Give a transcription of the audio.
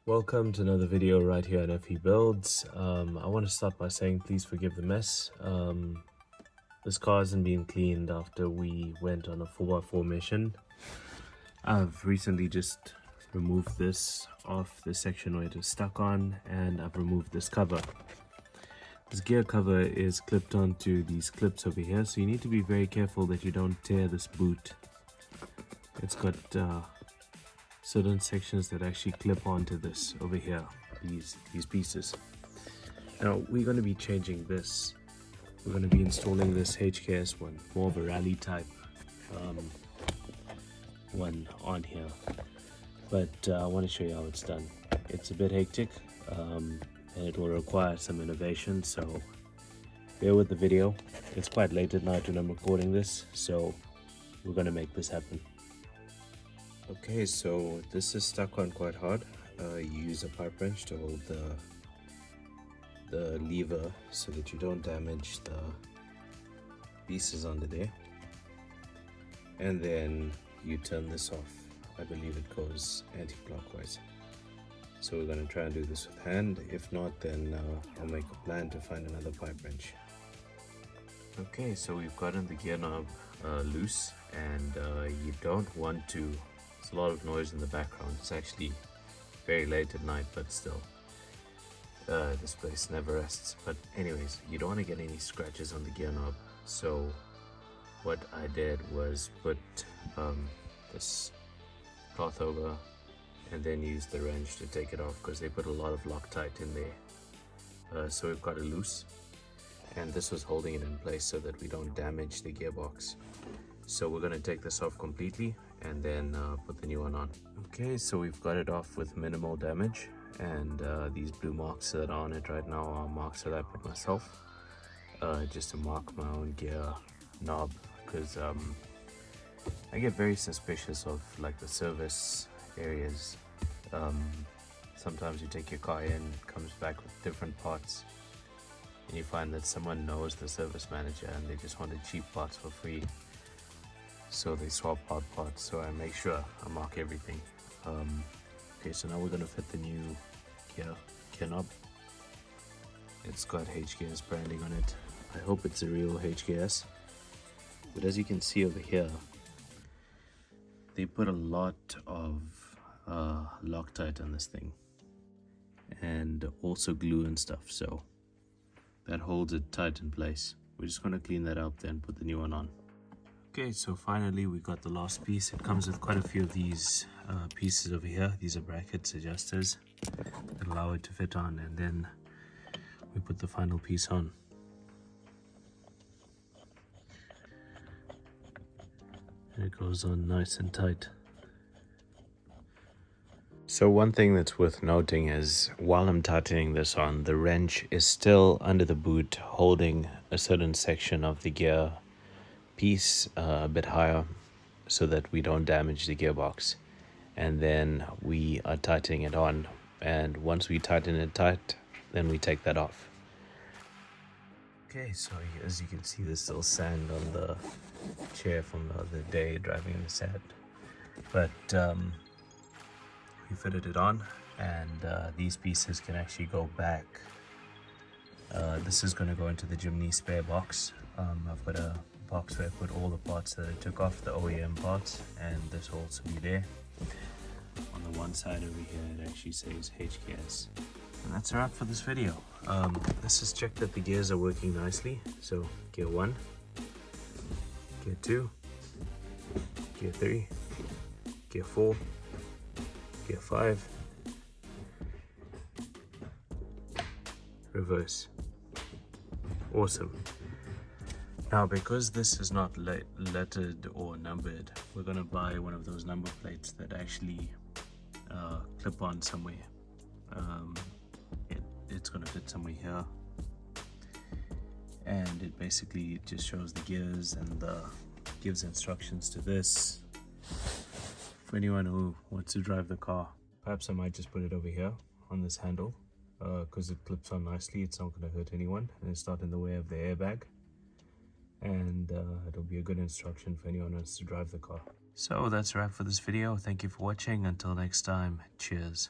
Welcome to another video right here on FE Builds. I want to start by saying please forgive the mess. This car hasn't been cleaned after we went on a 4x4 mission. I've recently just removed this off the section where it is stuck on, and I've removed this cover. This gear cover is clipped onto these clips over here, so you need to be very careful that you don't tear this boot. It's got certain sections that actually clip onto this over here, these pieces. Now we're going to be changing this. We're going to be installing this HKS one, more of a rally type one on here, but I want to show you how it's done. It's a bit hectic and it will require some innovation, so bear with the video. It's quite late at night when I'm recording this, so we're going to make this happen. Okay, so this is stuck on quite hard. You use a pipe wrench to hold the lever so that you don't damage the pieces under there, and then you turn this off. I believe it goes anti-clockwise, so we're going to try and do this with hand. If not, then I'll make a plan to find another pipe wrench. Okay, so we've gotten the gear knob loose, and you don't want to. There's a lot of noise in the background. It's actually very late at night, but still, this place never rests. But anyways, you don't want to get any scratches on the gear knob. So what I did was put this cloth over and then use the wrench to take it off, because they put a lot of Loctite in there. So we've got it loose, and this was holding it in place so that we don't damage the gearbox. So we're going to take this off completely and then put the new one on. Okay, so we've got it off with minimal damage, and these blue marks that are on it right now are marks that I put myself, just to mark my own gear knob, because I get very suspicious of like the service areas. Sometimes you take your car in, it comes back with different parts, and you find that someone knows the service manager and they just wanted cheap parts for free. So they swap out parts, so I make sure I mark everything. Okay, so now we're going to fit the new gear knob. It's got HKS branding on it. I hope it's a real HKS. But as you can see over here, they put a lot of Loctite on this thing, and also glue and stuff, so that holds it tight in place. We're just going to clean that up, then put the new one on. Okay, so finally we got the last piece. It comes with quite a few of these pieces over here. These are brackets, adjusters that allow it to fit on, and then we put the final piece on. And it goes on nice and tight. So one thing that's worth noting is while I'm tightening this on, the wrench is still under the boot holding a certain section of the gear piece a bit higher so that we don't damage the gearbox, and then we are tightening it on, and once we tighten it tight, then we take that off. Okay, so as you can see, there's still sand on the chair from the other day driving in the sand, but we fitted it on, and these pieces can actually go back. This is going to go into the Jimny spare box. I've got a box where I put all the parts that I took off, the OEM parts, and this will also be there. On the one side over here, it actually says HKS. And that's a wrap for this video. Let's just check that the gears are working nicely. So gear 1, gear 2, gear 3, gear 4, gear 5, reverse. Awesome. Now, because this is not lettered or numbered, we're going to buy one of those number plates that actually clip on somewhere. It's going to fit somewhere here, and it basically just shows the gears and gives instructions to this for anyone who wants to drive the car. Perhaps I might just put it over here on this handle, because it clips on nicely. It's not going to hurt anyone, and it's not in the way of the airbag. And it'll be a good instruction for anyone who wants to drive the car. So that's a wrap for this video. Thank you for watching. Until next time, cheers.